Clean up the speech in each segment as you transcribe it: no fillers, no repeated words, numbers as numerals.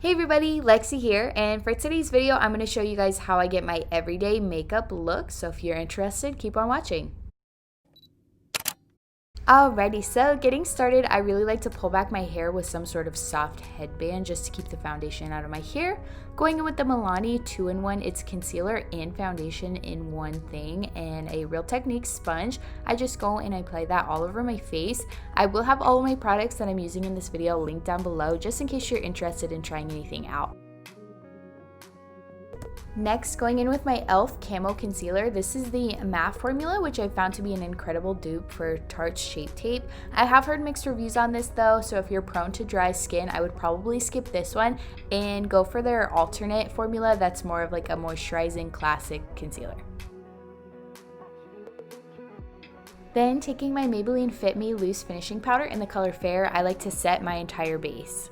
Hey everybody, Lexi here, and for today's video, I'm going to show you guys how I get my everyday makeup look, so if you're interested, keep on watching. Alrighty, so getting started, I really like to pull back my hair with some sort of soft headband just to keep the foundation out of my hair. Going in with the Milani 2-in-1, it's concealer and foundation in one thing, and a Real Techniques sponge. I just go and I apply that all over my face. I will have all of my products that I'm using in this video linked down below just in case you're interested in trying anything out. Next, going in with my e.l.f. Camo Concealer. This is the matte formula, which I found to be an incredible dupe for Tarte's Shape Tape. I have heard mixed reviews on this though, so if you're prone to dry skin, I would probably skip this one and go for their alternate formula that's more of like a moisturizing classic concealer. Then taking my Maybelline Fit Me Loose Finishing Powder in the color Fair, I like to set my entire base.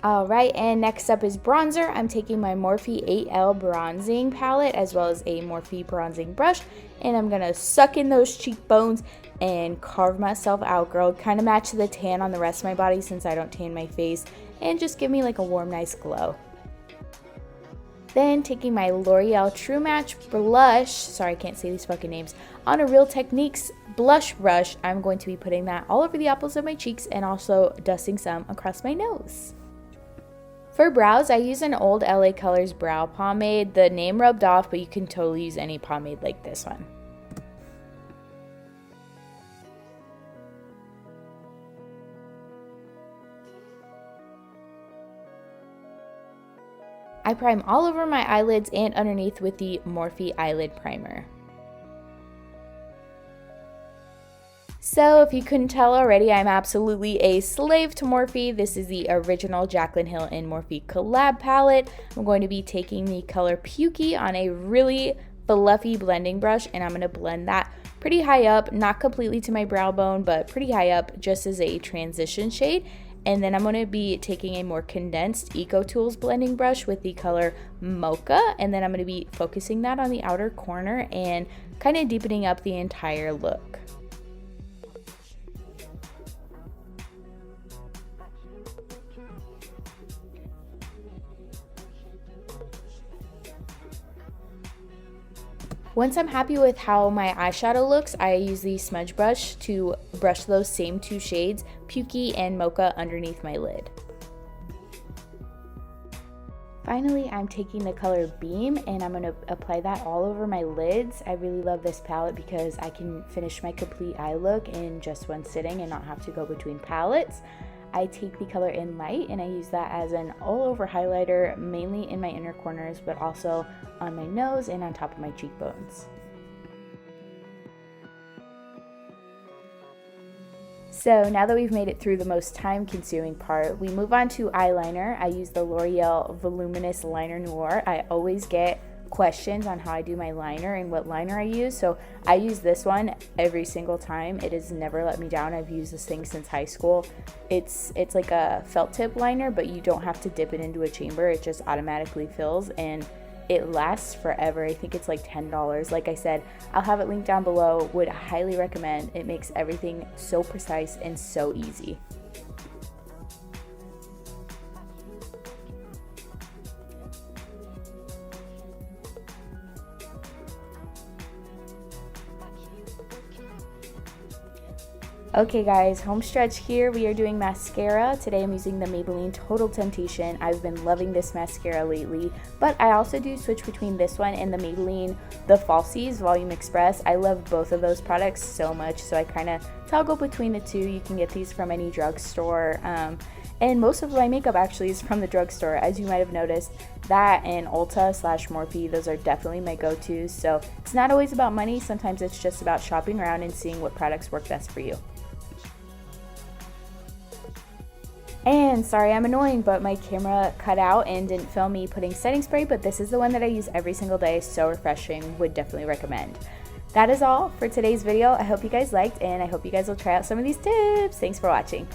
Alright, and next up is bronzer. I'm taking my Morphe 8L bronzing palette as well as a Morphe bronzing brush, and I'm going to suck in those cheekbones and carve myself out, girl. Kind of match the tan on the rest of my body since I don't tan my face, and just give me like a warm, nice glow. Then taking my L'Oreal True Match blush, sorry I can't say these fucking names, on a Real Techniques blush brush, I'm going to be putting that all over the apples of my cheeks and also dusting some across my nose. For brows, I use an old LA Colors brow pomade. The name rubbed off, but you can totally use any pomade like this one. I prime all over my eyelids and underneath with the Morphe eyelid primer. So if you couldn't tell already, I'm absolutely a slave to Morphe. This is the original Jaclyn Hill and Morphe collab palette. I'm going to be taking the color Pukey on a really fluffy blending brush, and I'm going to blend that pretty high up, not completely to my brow bone, but pretty high up just as a transition shade. And then I'm going to be taking a more condensed Eco Tools blending brush with the color Mocha, and then I'm going to be focusing that on the outer corner and kind of deepening up the entire look. Once I'm happy with how my eyeshadow looks, I use the smudge brush to brush those same two shades, Pukey and Mocha, underneath my lid. Finally, I'm taking the color Beam and I'm going to apply that all over my lids. I really love this palette because I can finish my complete eye look in just one sitting and not have to go between palettes. I take the color in Light and I use that as an all-over highlighter, mainly in my inner corners, but also on my nose and on top of my cheekbones. So now that we've made it through the most time-consuming part, we move on to eyeliner. I use the L'Oreal Voluminous Liner Noir. I always get questions on how I do my liner and what liner I use, so I use this one every single time. It has never let me down. I've used this thing since high school. It's like a felt tip liner, but you don't have to dip it into a chamber. It just automatically fills and it lasts forever. I think it's like $10. Like I said, I'll have it linked down below. Would highly recommend. It makes everything so precise and so easy. Okay guys, home stretch here. We are doing mascara. Today I'm using the Maybelline Total Temptation. I've been loving this mascara lately, but I also do switch between this one and the Maybelline The Falsies Volume Express. I love both of those products so much, so I kind of toggle between the two. You can get these from any drugstore, and most of my makeup actually is from the drugstore, as you might have noticed. That and Ulta/Morphe, those are definitely my go-tos. So it's not always about money. Sometimes it's just about shopping around and seeing what products work best for you. And sorry I'm annoying, but my camera cut out and didn't film me putting setting spray, but this is the one that I use every single day. So refreshing, would definitely recommend. That is all for today's video. I hope you guys liked, and I hope you guys will try out some of these tips. Thanks for watching.